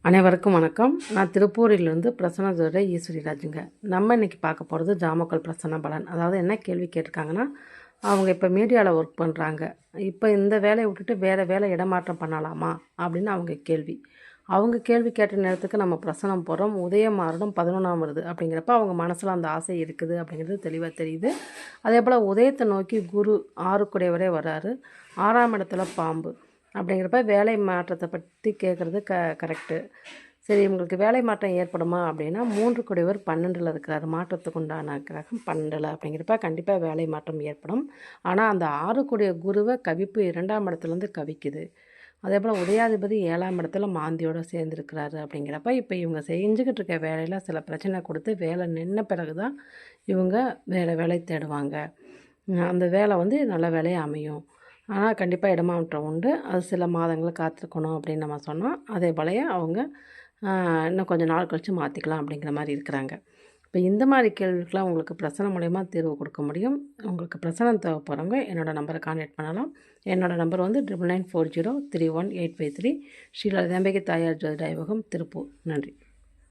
அனைவருக்கும் வணக்கம். நான் திருப்பூரிலிருந்து பிரசன்ன ஜோதிடர் ஈஸ்வரி ராஜுங்க. நம்ம இன்றைக்கி பார்க்க போகிறது ஜாமக்கல் பிரசன்ன பலன். அதாவது என்ன கேள்வி கேட்டிருக்காங்கன்னா, அவங்க இப்போ மீடியாவில் ஒர்க் பண்ணுறாங்க. இப்போ இந்த வேலையை விட்டுட்டு வேறு வேலை இடமாற்றம் பண்ணலாமா அப்படின்னு அவங்க கேள்வி. அவங்க கேள்வி கேட்ட நேரத்துக்கு நம்ம பிரசனம் போகிறோம். உதயம் மாறுடம் 11ஆம் வருது அப்படிங்கிறப்ப அவங்க மனசில் அந்த ஆசை இருக்குது அப்படிங்கிறது தெளிவாக தெரியுது. அதே போல் உதயத்தை நோக்கி குரு 6 வராரு. 6ஆம் இடத்துல பாம்பு அப்படிங்கிறப்ப வேலை மாற்றத்தை பற்றி கேட்குறது கரெக்டு. சரி, உங்களுக்கு வேலை மாற்றம் ஏற்படுமா அப்படின்னா 3 12 இருக்கிறார். மாற்றத்துக்கு உண்டான கிரகம் 12 அப்படிங்கிறப்ப கண்டிப்பாக வேலை மாற்றம் ஏற்படும். ஆனால் அந்த 6 குருவை கவிப்பு 2ஆம் இடத்துலேருந்து கவிக்குது. அதே போல் உதயாதிபதி 7ஆம் இடத்துல மாந்தியோடு சேர்ந்துருக்கிறாரு. அப்படிங்கிறப்ப இப்போ இவங்க செஞ்சுக்கிட்டு இருக்க வேலையில் சில பிரச்சனை கொடுத்து வேலை நின்ன பிறகு தான் இவங்க வேறு வேலை தேடுவாங்க. அந்த வேலை நல்ல வேலையாக அமையும். ஆனால் கண்டிப்பாக இடமாற்றம் உண்டு. அது சில மாதங்கள் காத்திருக்கணும் அப்படின்னு நம்ம சொன்னோம். அதே போலயே அவங்க இன்னும் கொஞ்சம் நாள் கழித்து மாற்றிக்கலாம் அப்படிங்கிற மாதிரி இருக்கிறாங்க. இப்போ இந்த மாதிரி கேள்விக்கெலாம் உங்களுக்கு பிரசனம் மூலயமா தீர்வு கொடுக்க முடியும். உங்களுக்கு பிரசனம் தேவைப்படுறவங்க என்னோடய நம்பரை கான்டாக்ட் பண்ணலாம். என்னோடய நம்பர் 9994031853. ஸ்ரீ லலிதாம்பிகை தாயார் ஜோதிட ஆய்வகம், திருப்பூர். நன்றி.